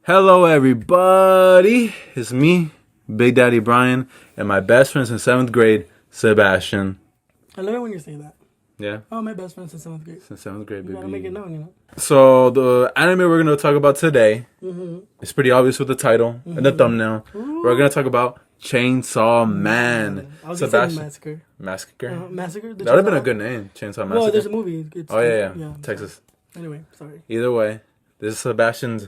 Hello, everybody. It's me, Big Daddy Brayan, and my best friend since 7th grade, Sebastian. I love it when you say that. Yeah? Oh, my best friend since 7th grade. Since 7th grade, baby. You gotta make it known, you know? So, the anime we're going to talk about today, it's pretty obvious with the title and the thumbnail. Ooh. We're going to talk about Chainsaw Man. I was gonna say Massacre. Massacre? Massacre? That would have been a good name, Chainsaw Massacre. Well, there's a movie. It's, Oh, yeah. Texas. Anyway, sorry. Either way, this is Sebastian's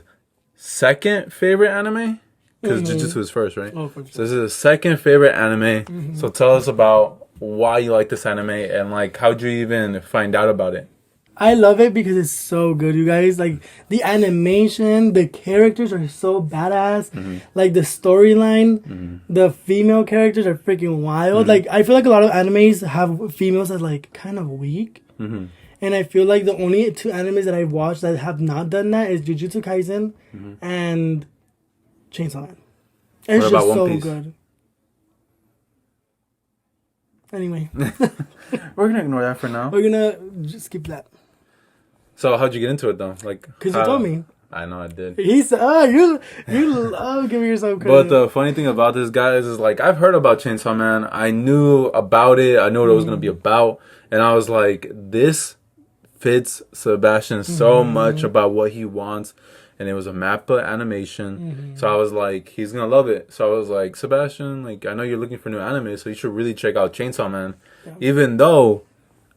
second favorite anime. Because Jujutsu is first, right? Oh, for sure. So this is his second favorite anime. So tell us about why you like this anime and like how'd you even find out about it? I love it because it's so good, you guys. Like, the animation, the characters are so badass. Like, the storyline, the female characters are freaking wild. Like, I feel like a lot of animes have females that's, like, kind of weak. And I feel like the only two animes that I've watched that have not done that is Jujutsu Kaisen and Chainsaw Man. It's What about just One so Piece? good. Anyway, We're gonna ignore that for now. we're gonna just skip that. So how'd you get into it though? Like, Because you told me. I know I did. He said, oh, you love giving yourself credit. But the funny thing about this, guys, is like I've heard about Chainsaw Man. I knew about it. I knew what it was gonna be about, and I was like, this fits Sebastian so much about what he wants. And it was a Mappa animation. So I was like, he's going to love it. So I was like, Sebastian, like, I know you're looking for new anime, so you should really check out Chainsaw Man. Yeah. Even though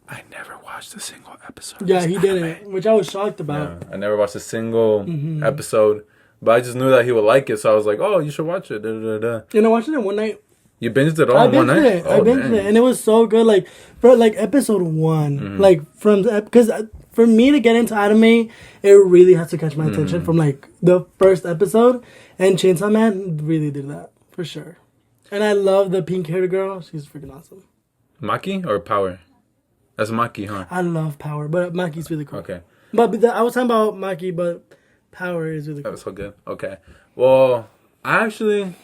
I never watched a single episode of yeah, this he anime. didn't, which I was shocked about. Yeah, I never watched a single episode. But I just knew that he would like it. So I was like, oh, you should watch it. Da, da, da, da. And I watched it in one night. You binged it all in one night? I binged it. And it was so good. Like, for like episode one, like from, because for me to get into anime, it really has to catch my attention from like the first episode. And Chainsaw Man really did that, for sure. And I love the pink haired girl. She's freaking awesome. Maki or Power? That's Maki, huh? I love Power, but Maki's really cool. Okay. But I was talking about Maki, but Power is really That cool. was so good. Okay. Well, I actually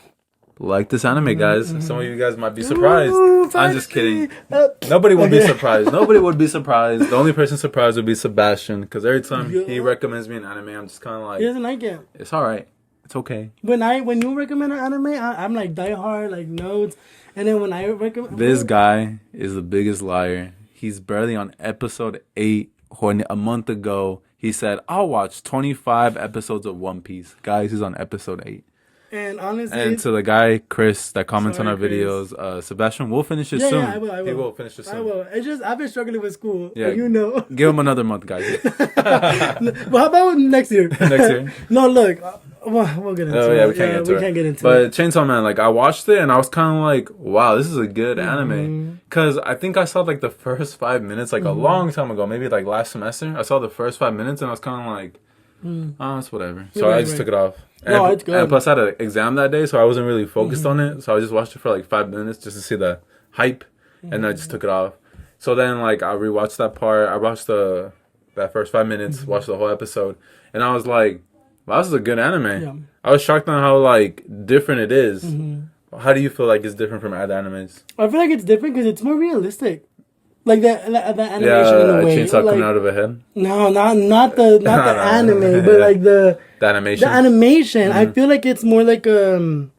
like this anime, guys. Some of you guys might be surprised. Ooh, I'm just kidding. finally. Nobody would be surprised. Nobody would be surprised. The only person surprised would be Sebastian. Because every time he recommends me an anime, I'm just kind of like, He doesn't like it. it's all right. It's okay. When you recommend an anime, I'm like die hard, like notes. And then when I recommend This guy is the biggest liar. He's barely on episode 8. When a month ago, he said, I'll watch 25 episodes of One Piece. Guys, he's on episode 8. and honestly, And to the guy, Chris, that comments Sorry, on our Chris. videos, Sebastian will finish it yeah, soon. yeah, I will. He will finish it soon. I will. It's just I've been struggling with school. Yeah. Yeah, you know. Give him another month, guys. But how about next year? Next year. No, look, we'll get into it. Oh yeah, we can't get into we it. can't get into but it. Chainsaw Man, like I watched it and I was kind of like, wow, this is a good anime. Because I think I saw like the first 5 minutes, like a long time ago, maybe like last semester. I saw the first 5 minutes and I was kind of like, oh, it's whatever. So Right, I just right. took it off. And, No, it's good. And plus I had an exam that day, so I wasn't really focused on it. So I just watched it for like 5 minutes just to see the hype, and I just took it off. So then like I rewatched that part. I watched that first 5 minutes, watched the whole episode, and I was like, wow, this is a good anime. Yeah. I was shocked on how like different it is. How do you feel like it's different from other animes? I feel like it's different because it's more realistic. Like the animation Yeah, in a a way. chainsaw like, coming out of a head. No, not the anime, but like the animation. The animation. I feel like it's more like an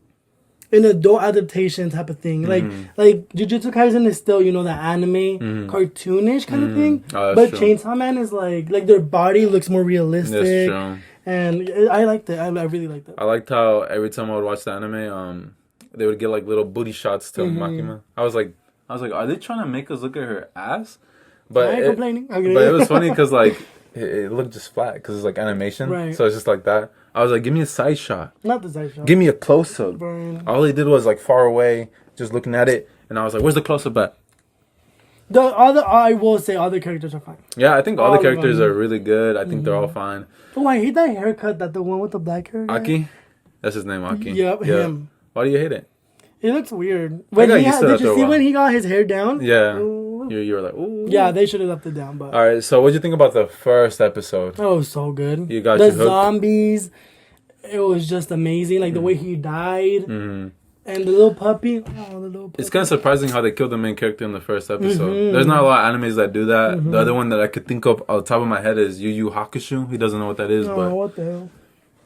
adult adaptation type of thing. Like Jujutsu Kaisen is still, the anime cartoonish kind of thing. Oh, but that's true. Chainsaw Man is like their body looks more realistic. That's true. And I liked it. I really liked it. I liked how every time I would watch the anime, they would get like little booty shots to Makima. I was like, are they trying to make us look at her ass? But I ain't complaining. Okay. But it was funny because like it looked just flat because it's like animation, Right. so it's just like that. I was like, give me a side shot, Not the side shot. give me a close up. Burn. All he did was like far away, just looking at it, and I was like, where's the close up at? I will say other characters are fine. Yeah, I think all All the of characters them. are really good. I think they're all fine. Oh, I hate that haircut. That the one with the black hair. guy. Aki, that's his name, Aki. Yep, him. Why do you hate it? It looks weird. got used to that Did you after a see while. when he got his hair down? Yeah, Ooh. you were like, ooh. Yeah, they should have left it down, but All right, so what do you think about the first episode? oh, so good. You got the you hooked? zombies. It was just amazing. Like the way he died, and the little puppy. Oh, the little puppy. It's kind of surprising how they killed the main character in the first episode. There's not a lot of animes that do that. The other one that I could think of off the top of my head is Yu Yu Hakusho. He doesn't know what that is, Oh, but what the hell?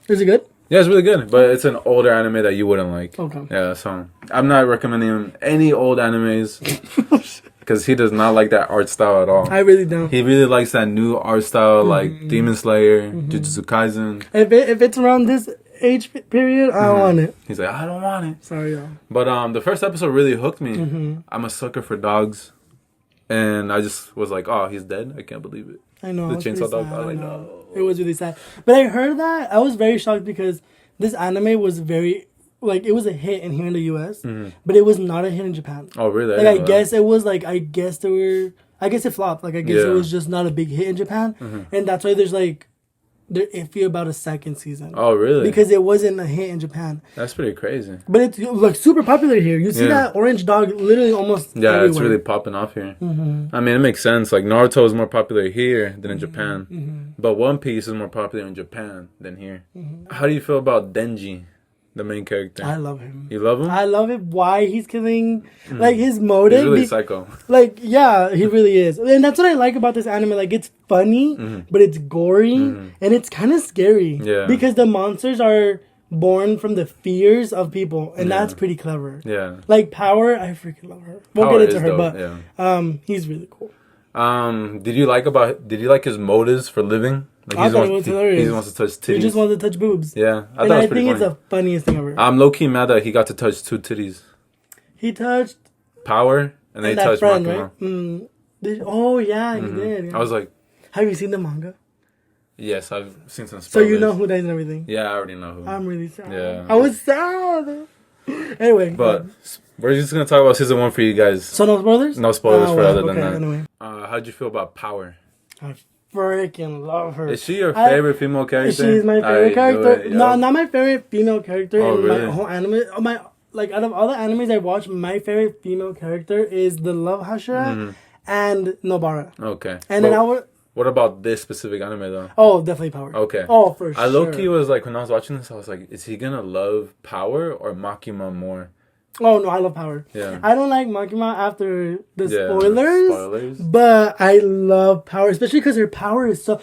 Is it good? Yeah, it's really good, but it's an older anime that you wouldn't like. Okay. Yeah, so I'm not recommending him any old animes because he does not like that art style at all. I really don't. He really likes that new art style, like Demon Slayer, Jujutsu Kaisen. If it's around this age period, I don't want it. He's like, I don't want it. Sorry, y'all. But the first episode really hooked me. I'm a sucker for dogs, and I just was like, oh, he's dead. I can't believe it. I know. The It's chainsaw pretty dog. sad, I was like, I know. no. It was really sad. But I heard that. I was very shocked because this anime was very, like, it was a hit in here in the US, but it was not a hit in Japan. Oh, really? Like, I guess it was, like, I guess it flopped. Like, I guess it was just not a big hit in Japan. And that's why there's, like, they're iffy about a second season. Oh, really? Because it wasn't a hit in Japan. That's pretty crazy. But it's, like, super popular here. You see that orange dog literally almost everywhere. It's really popping off here. I mean, it makes sense. Like, Naruto is more popular here than in Japan. But One Piece is more popular in Japan than here. How do you feel about Denji, the main character? I love him. You love him? I love it. Why he's killing, like, his motive. He's really psycho. Like, yeah, he really is. And that's what I like about this anime. Like, it's funny, but it's gory, and it's kind of scary. Yeah. Because the monsters are born from the fears of people, and that's pretty clever. Yeah. Like, Power, I freaking love her. We'll Power get into is her, dope, but he's really cool. Did you like his motives for living? Like, I thought it was hilarious. He just wants to touch titties. He just wanted to touch boobs. Yeah, I And thought it was I pretty think it's funny. the funniest thing ever. I'm low key mad that he got to touch 2 titties. He touched Power, and then he that touched friend, Makima. right? Oh, yeah, he did. Yeah. I was like, Have you seen the manga? yes, I've seen some spoilers. So you know who dies and everything? Yeah, I already know who. I'm really sad. Yeah. I was sad. Anyway. But we're just going to talk about season 1 for you guys. So no spoilers? No spoilers for well, other than that. Anyway. How'd you feel about Power? I freaking love her. Is she your favorite female character? She's my favorite character. No, yo. not my favorite female character Oh, in really? my whole anime. Out of all the animes I watch, my favorite female character is the Love Hashira and Nobara. Okay. And then what about this specific anime though? Oh, definitely Power. Okay. Oh, for sure. I low-key was like, when I was watching this, I was like, is he gonna love Power or Makima more? Oh, no, I love Power. Yeah. I don't like Makima after the spoilers. But I love Power, especially because her power is so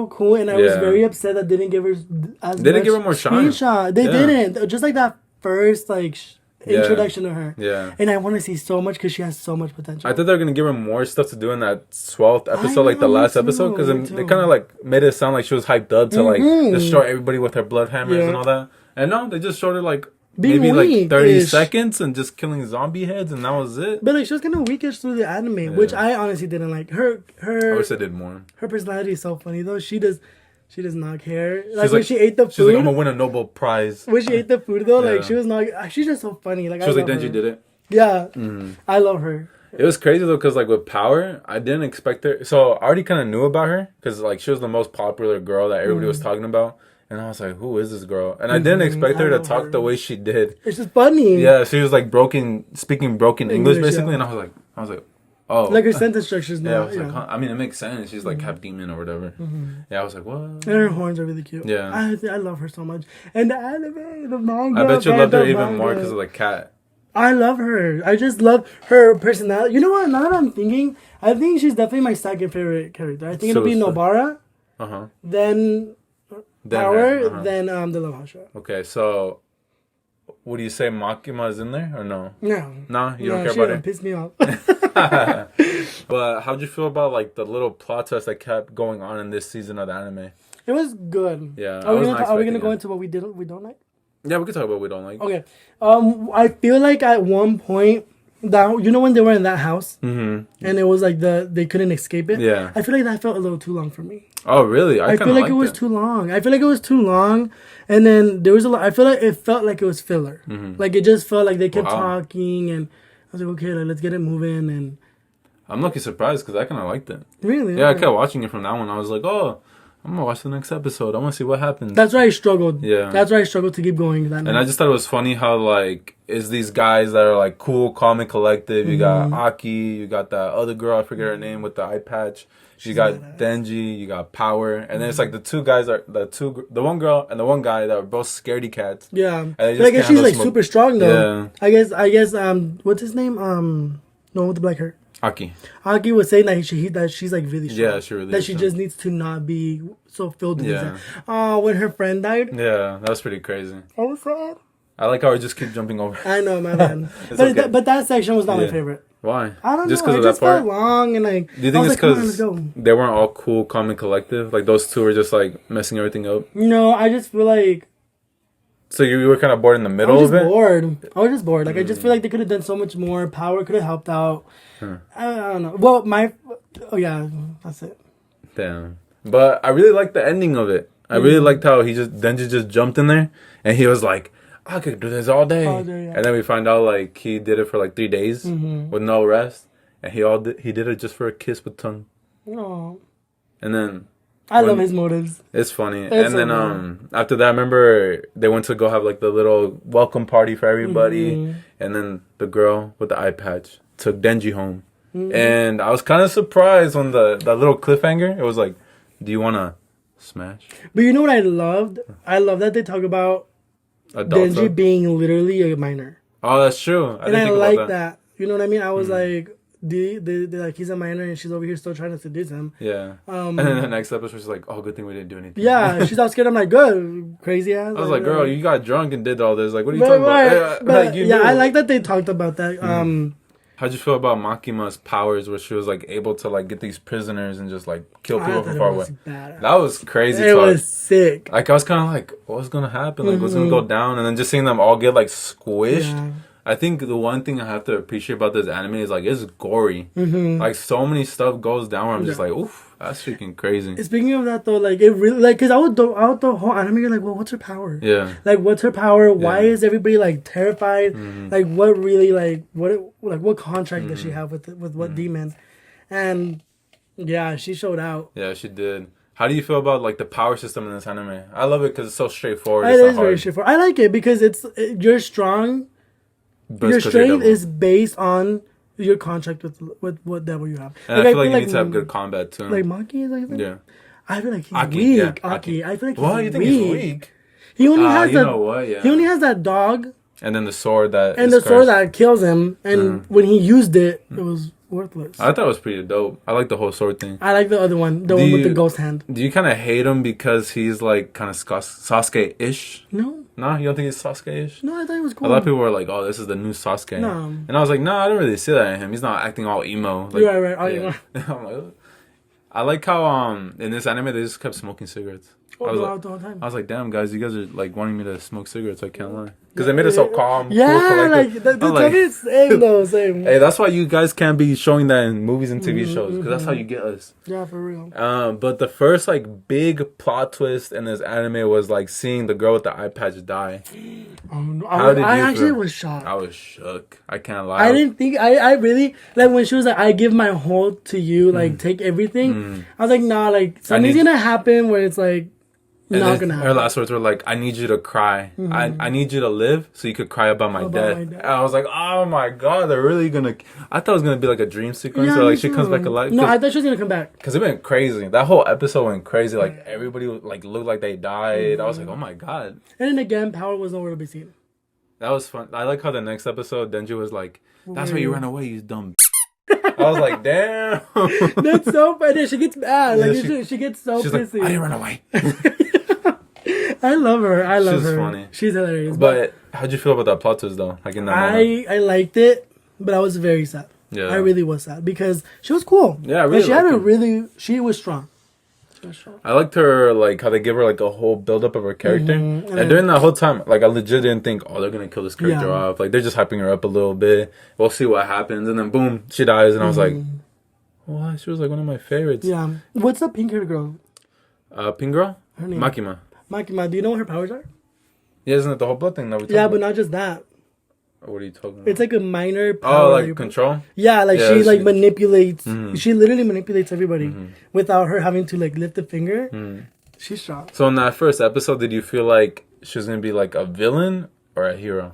cool, and I was very upset that they didn't give her as They didn't much give her more shine. They didn't. Just like that first introduction to her. Yeah. And I want to see so much because she has so much potential. I thought they were gonna give her more stuff to do in that 12th episode, like the know, last me episode, because too. they kind of like made it sound like she was hyped up to like destroy everybody with her blood hammers and all that. And no, they just showed her like Being maybe like 30 weak-ish. seconds and just killing zombie heads, and that was it. But like she was kind of weakish through the anime, which I honestly didn't like. I wish they did more. Her personality is so funny though. She does not care. Like She's when she ate the food. She's like, I'm gonna win a Nobel Prize. When she ate the food though, Yeah. like she was not. She's just so funny. Like She was I like, love Denji her. did it. Yeah, I love her. It was crazy though, because like with Power, I didn't expect her. So I already kind of knew about her because like she was the most popular girl that everybody was talking about, and I was like, who is this girl? And I didn't expect her I to love talk her. the way she did. It's just funny. Yeah, she was like speaking broken English English, basically, yeah. and I was like, oh, Like her sentence structure's yeah. I not. was like, huh? I mean, it makes sense. She's like half demon or whatever. Yeah, I was like, what? And her horns are really cute. Yeah. I love her so much. And the anime, the manga. I bet you loved her even manga. more because of the cat. I love her. I just love her personality. You know what? Now that I'm thinking, I think she's definitely my second favorite character. I think it'll be Nobara, then Power, then the Love Hashira. Okay, so would you say Makima is in there or no? No. No, you don't care she about don't her. piss me off. But how'd you feel about like the little plot twist that kept going on in this season of the anime? It was good. Yeah, Are we gonna expecting go it. into what we don't like? Yeah, we can talk about what we don't like. Okay. I feel like at one point that you know when they were in that house and it was like they couldn't escape it. Yeah. I feel like that felt a little too long for me. Oh, really? I feel like it was too long. I feel like it was too long, and then there was a lot. I feel like it felt like it was filler. Like it just felt like they kept talking, and I was like, okay, like, let's get it moving. And I'm lucky surprised because I kind of liked it. really, Yeah, I okay. kept watching it from now on. I was like, oh, I'm gonna watch the next episode. I want to see what happens. That's why I struggled. Yeah. That's why I struggled to keep going. That And I just thought it was funny how like is these guys that are like cool, calm, and collective. You got Aki, you got that other girl, I forget her name, with the eye patch. You got Denji, you got Power, and then it's like the two guys are the one girl and the one guy that are both scaredy cats. Yeah, they just but I guess can't she's like handle super strong though. Yeah. I guess what's his name? No, with the black hair. Aki. Aki was saying that she's like really strong. Yeah, she really that is she strong. just needs to not be so filled with Yeah. that. Oh, when her friend died, Yeah, that was pretty crazy. I was sad. I like how I just keep jumping over. I know, my man. It's but okay. but that section was not my Yeah. favorite. Why? I don't Just know. It of just that part? felt long and like. Do you I think was it's like, come on, let's because go. they weren't all cool, calm, and collective? Like those two were just like messing everything up. No, I just feel like So you were kind of bored in the I middle was of just it. bored. I was just bored. Like I just feel like they could have done so much more. Power could have helped out. I don't know. Well, yeah, that's it. Damn. But I really liked the ending of it. I really liked how Denji just jumped in there and he was like, I could do this all day. All day, yeah. And then we find out like he did it for like 3 days with no rest, and he did it just for a kiss with tongue. Oh, And then I love his motives. it's funny. It's and so then good. after that, I remember they went to go have like the little welcome party for everybody, and then the girl with the eye patch took Denji home. And I was kind of surprised when that little cliffhanger. It was like, do you want to smash? But you know what I loved? I love that they talk about Adult Denji stuff? being literally a minor. Oh, that's true. And I like that. You know what I mean? I was like, they're like, he's a minor and she's over here still trying to seduce him. Yeah. And then the next episode, she's like, oh, good thing we didn't do anything. Yeah, she's all scared. I'm like, good, crazy ass. I was like, girl, you got drunk and did all this. Like, what are you But, talking right, about? but, Like, you yeah, knew. I like that they talked about that. How'd you feel about Makima's powers where she was like able to like get these prisoners and just like kill I people thought from it far was away? badass. That was crazy. It was sick. Like I was kind of like, what's gonna happen? Like what's gonna go down? And then just seeing them all get like squished. Yeah. I think the one thing I have to appreciate about this anime is like it's gory. Like so many stuff goes down where I'm just like, oof, that's freaking crazy. Speaking of that though, like it really like because I would the whole anime, you're like, well, what's her power? Yeah. Like, what's her power? Why is everybody like terrified? Like, what really like what contract does she have with what demon? And yeah, she showed out. Yeah, she did. How do you feel about like the power system in this anime? I love it because it's so straightforward. It It's not is very hard. straightforward. I like it because you're strong. But Your it's 'cause you're strength devil. is based on your contract with what devil you have. And I feel like you need to have good combat too. Like Maki is like that. Yeah. I feel like he's Aki, weak. yeah, Aki. I feel like he's Why you think he's weak? He only has You know what? Yeah. he only has that dog And then the sword that and is the sword cursed. that kills him. And when he used it, it was worthless. I thought it was pretty dope. I like the whole sword thing. I like the other one, the Do one with the you- ghost hand. Do you kind of hate him because he's like kind of Sasuke-ish? No, No, you don't think he's Sasuke-ish? no, I thought it was cool. A lot of people were like, "Oh, this is the new Sasuke," No. and I was like, "No, I don't really see that in him. He's not acting all emo." Like, You're right. yeah. I'm like, "Ugh." I like how in this anime they just kept smoking cigarettes. I was like, the whole time. I was like, damn, guys, you guys are like wanting me to smoke cigarettes. I can't lie. Because they made it so calm. Yeah, cool, like collective. the I'm like, same though, same. hey, that's why you guys can't be showing that in movies and TV shows. Because that's how you get us. Yeah, for real. But the first like big plot twist in this anime was like seeing the girl with the eye patch die. No, How did I you actually feel? was shocked. I was shook. I can't lie. I didn't think I really like when she was like, I give my whole to you, like take everything. I was like, nah, like something's need- gonna happen where it's like And not then gonna her happen. last words were like, "I need you to cry. I need you to live so you could cry about my death." my death. And I was like, "Oh my god, they're really gonna." I thought it was gonna be like a dream sequence, or me like she comes too. back alive. No, I thought she was gonna come back. Because it went crazy. That whole episode went crazy. Like everybody like looked like they died. I was like, "Oh my god." And then again, power was nowhere to be seen. That was fun. I like how the next episode, Denji was like, "That's why you ran away, you dumb." I was like, "Damn." That's so funny. She gets mad. Like Yeah, she gets so She's like, pissy. "I didn't run away." I love her. I love She's her. funny. She's hilarious. But how'd you feel about that plot twist though? Like in that moment? I liked it, but I was very sad. Yeah. I really was sad because she was cool. Yeah, I And really she had liked a her. really. She was strong. She was strong. I liked her, like, how they give her, like, a whole build-up of her character. And during that whole time, like, I legit didn't think, oh, they're gonna kill this character Yeah. off. Like, they're just hyping her up a little bit. We'll see what happens. And then, boom, she dies. And I was like, what? She was, like, one of my favorites. Yeah. What's the pink haired girl? Pink girl? Her name. Makima. Makima. Do you know what her powers are? Yeah, isn't it the whole blood thing that we talked Yeah, about? but not just that. What are you talking about? It's like a minor power. Oh, that like you- control? Yeah, like Yeah, she like she- manipulates. She literally manipulates everybody without her having to like lift a finger. She's strong. So in that first episode, did you feel like she was gonna be, like, a villain or a hero?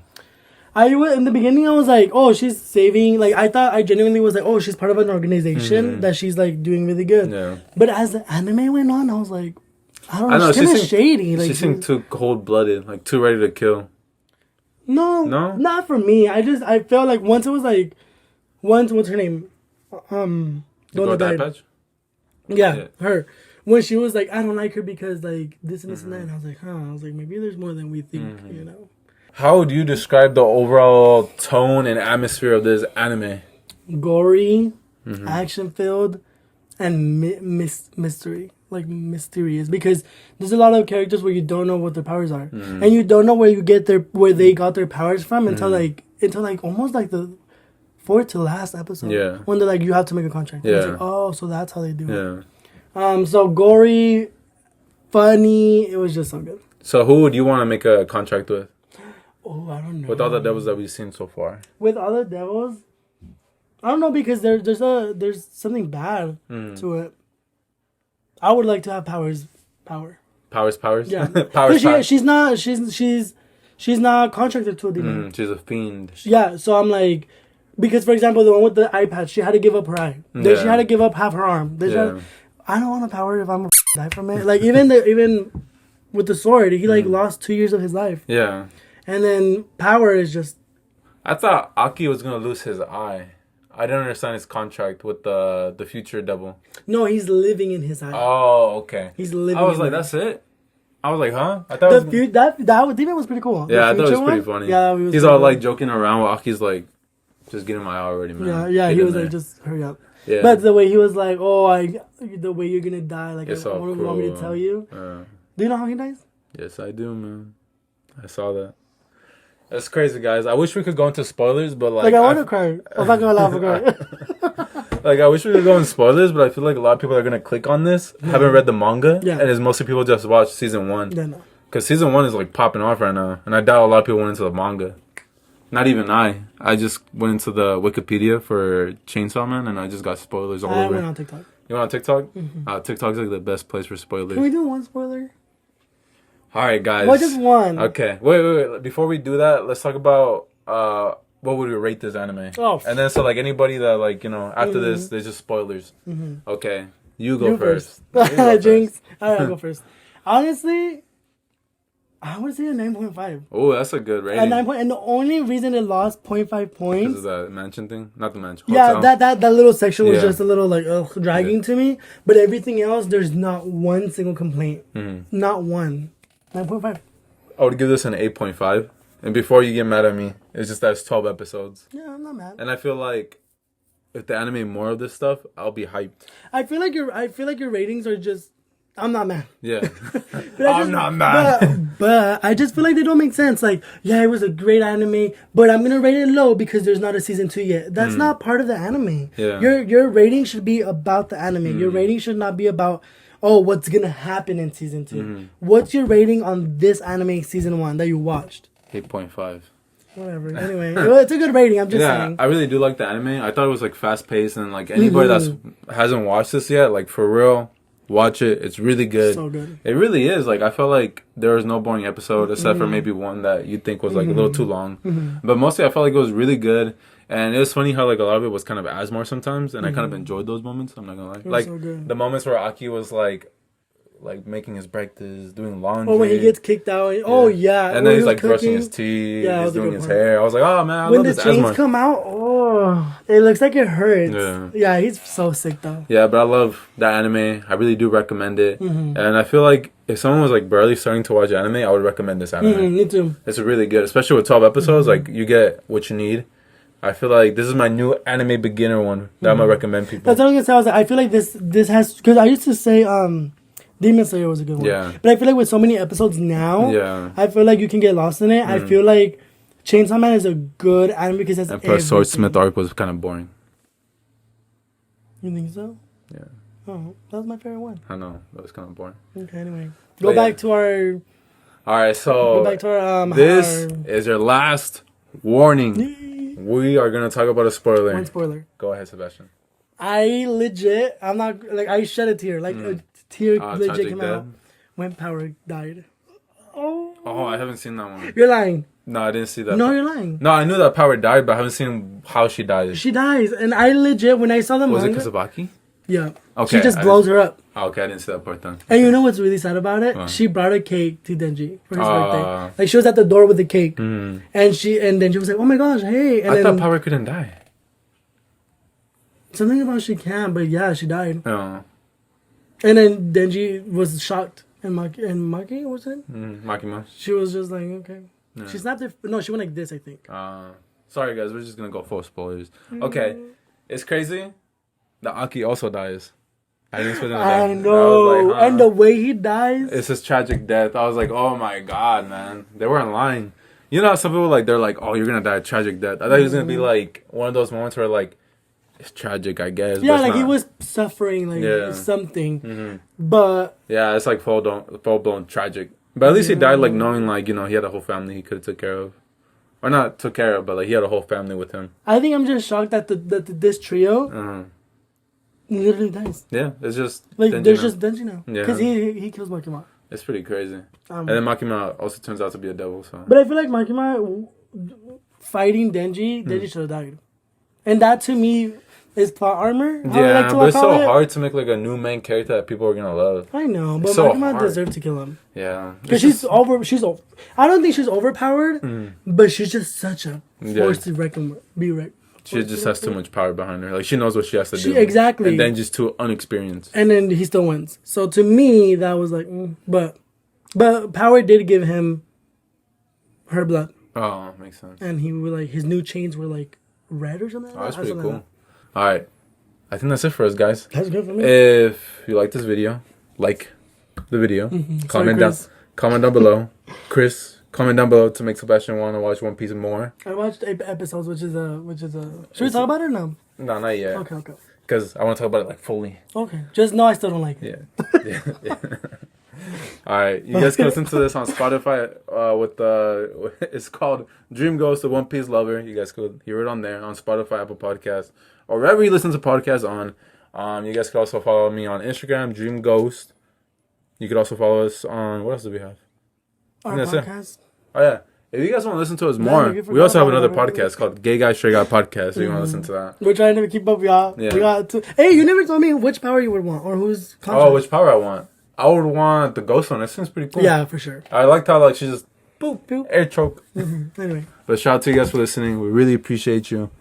In the beginning I was like, oh, she's saving. Like I thought, I genuinely was like, oh, she's part of an organization that she's like doing really good. Yeah. But as the anime went on, I was like, I don't I know. know, She's she kind of seemed- shady. Like She seemed too cold-blooded, like, too ready to kill. no, not for me. I felt like once what's her name? The You one go that with that died. patch? Yeah, Yeah. her. when she was like, I don't like her because like this and this and that, and I was like, I was like, maybe there's more than we think, you know. How would you describe the overall tone and atmosphere of this anime? Gory, action filled, and mystery, like mysterious, because there's a lot of characters where you don't know what their powers are, and you don't know where they got their powers from until like almost like the fourth to last episode. Yeah. When they're like, you have to make a contract. Yeah. It's like, oh, so that's how they do it. Yeah. So gory, funny. It was just so good. So who would you want to make a contract with? Oh, I don't know. With all the devils that we've seen so far. With all the devils, I don't know, because there's something bad to it. I would like to have powers. Powers? Yeah. powers. She's not contracted to a demon. She's a fiend. Yeah, so I'm like, because for example, the one with the eye patch, she had to give up her eye. Then she had to give up half her arm. I don't want a power if I'm gonna die from it. Like even with the sword, he like lost 2 years of his life. Yeah. And then power is just. I thought Aki was gonna lose his eye. I didn't understand his contract with the future devil. No, he's living in his eye. Oh, okay. He's living. I was like, that's it. I was like, huh? I thought that demon was pretty cool. Yeah, I thought it was pretty funny. Yeah, he's all like joking around while Aki's like, just get in my eye already, man. Yeah, he was like, just hurry up. Yeah. But the way he was like, the way you're gonna die, like, it's I want me to tell you. Do you know how he dies? Yes, I do, man. I saw that. That's crazy, guys. I wish we could go into spoilers, but like I want to cry. I'm not gonna laugh. I'm cry. Like, I wish we could go in spoilers, but I feel like a lot of people are gonna click on this, haven't read the manga, and it's mostly people just watch season 1. Yeah, no. Because season 1 is like popping off right now, and I doubt a lot of people went into the manga. Not even I just went into the Wikipedia for Chainsaw Man, and I just got spoilers all over. I went on TikTok. You went on TikTok? TikTok's like the best place for spoilers. Can we do one spoiler? All right, guys. What, just one? Okay. Wait. Before we do that, let's talk about what would we rate this anime? Oh. And then so like anybody that like, you know, after this, there's just spoilers. Okay. You go first. Jinx. All right, I'll go first. Honestly, I would say a 9.5. Oh, that's a good rating. And the only reason it lost 0.5 points. Because of that mansion thing? Not the mansion. Yeah, that little section was just a little like dragging to me. But everything else, there's not one single complaint. Not one. 9.5. I would give this an 8.5. And before you get mad at me, it's just that it's 12 episodes. Yeah, I'm not mad. And I feel like if they animate more of this stuff, I'll be hyped. I feel like your ratings are just. I'm not mad. Yeah. I'm not mad. But I just feel like they don't make sense. Like, yeah, it was a great anime, but I'm gonna rate it low because there's not a season 2 yet. That's not part of the anime. Yeah. Your rating should be about the anime. Your rating should not be about what's gonna happen in season 2. What's your rating on this anime season 1 that you watched? 8.5. Whatever. Anyway, it's a good rating. I'm just saying. I really do like the anime. I thought it was like fast paced and like anybody hasn't watched this yet, like for real, watch it. It's really good. So good. It really is. Like I felt like there was no boring episode except for maybe one that you'd think was like a little too long. But mostly I felt like it was really good. And it was funny how like a lot of it was kind of Asmar sometimes, and I kind of enjoyed those moments. I'm not gonna lie. Like so good. the moments where Aki was like making his breakfast, doing laundry. Oh, when he gets kicked out. Yeah. And then he's like brushing his teeth. Yeah, he's doing his hair. I was like, oh man, I when love the this chains Asmar. come out, it looks like it hurts. Yeah, he's so sick though. Yeah, but I love that anime. I really do recommend it. And I feel like if someone was like barely starting to watch anime, I would recommend this anime. Me too. It's really good, especially with 12 episodes. Like you get what you need. I feel like this is my new anime beginner one that I'm gonna recommend people. That's what I was gonna say. I feel like this has, because I used to say Demon Slayer was a good one. Yeah. But I feel like with so many episodes now, I feel like you can get lost in it. I feel like Chainsaw Man is a good anime because it's everything. Swordsmith arc was kind of boring. You think so? Yeah. Oh, that was my favorite one. I know, that was kind of boring. Okay, anyway. Go back to our... Alright, so... Go back to our... this is your last warning. We are going to talk about a spoiler. One spoiler. Go ahead, Sebastian. I'm not... Like, I shed a tear. Like, a tear legit came out when Power died. Oh, I haven't seen that one. You're lying. No, I didn't see that. No, you're lying. No, I knew that Power died, but I haven't seen how she dies. She dies. And I legit, when I saw the manga... Was it Kasabaki? Yeah. Okay. She just blows her up. Oh, okay, I didn't see that part then. And you know what's really sad about it? She brought a cake to Denji for his birthday. Like, she was at the door with the cake. And then she was like, oh my gosh, hey. And I thought Power couldn't die. Something about she can, but yeah, she died. Oh. And then Denji was shocked. And Maki, was it? Makima. She was just like, okay. Yeah. She snapped her. No, she went like this, I think. Sorry, guys. We're just going to go full spoilers. Okay. It's crazy. The Aki also dies. I didn't expect him to die. I know. Like, huh? And the way he dies. It's his tragic death. I was like, oh my God, man. They weren't lying. You know, some people, like, they're like, oh, you're going to die a tragic death. I thought he was going to be, like, one of those moments where, like, it's tragic, I guess. Yeah, but like, not. he was suffering, like, something. Mm-hmm. But. Yeah, it's, like, full-blown tragic. But at least he died, like, knowing, like, you know, he had a whole family he could have took care of. Or not took care of, but, like, he had a whole family with him. I think I'm just shocked that this trio literally dies. Yeah, it's just like Denji there's now. just Denji now because he kills Makima. It's pretty crazy. And then Makima also turns out to be a devil. So, but I feel like Makima fighting Denji should have died, and that to me is plot armor. Yeah, but it's so hard to make like a new main character that people are gonna love. I know, but Makima deserved to kill him. Yeah, because I don't think she's overpowered, but she's just such a force to be wrecked. She just has too much power behind her. Like, she knows what she has to do. Exactly. And then just too unexperienced. And then he still wins. So to me, that was like, but power did give him her blood. Oh, makes sense. And he was like, his new chains were like red or something. Oh, that's pretty cool. All right. I think that's it for us, guys. That's good for me. If you like this video, like the video. Comment down below. Chris, comment down below to make Sebastian want to watch One Piece more. I watched 8 episodes, which is a. Should we talk about it or no? No, not yet. Okay. Because I want to talk about it like fully. Okay. Just know I still don't like it. Yeah. All right, you guys can listen to this on Spotify. It's called Dream Ghost, the One Piece Lover. You guys could hear it on there on Spotify, Apple Podcasts, or wherever you listen to podcasts on. You guys could also follow me on Instagram, Dream Ghost. You could also follow us on, what else do we have? Our podcast. Oh yeah, if you guys want to listen to us more, we also have another podcast called Gay Guy Straight Guy Podcast. So you want to listen to that? We're trying to keep up, y'all. Yeah. We got to. Hey, you never told me which power you would want or who's. Oh, which power I want? I would want the ghost one. That seems pretty cool. Yeah, for sure. I liked how like she just boop air choke. Anyway, but shout out to you guys for listening. We really appreciate you.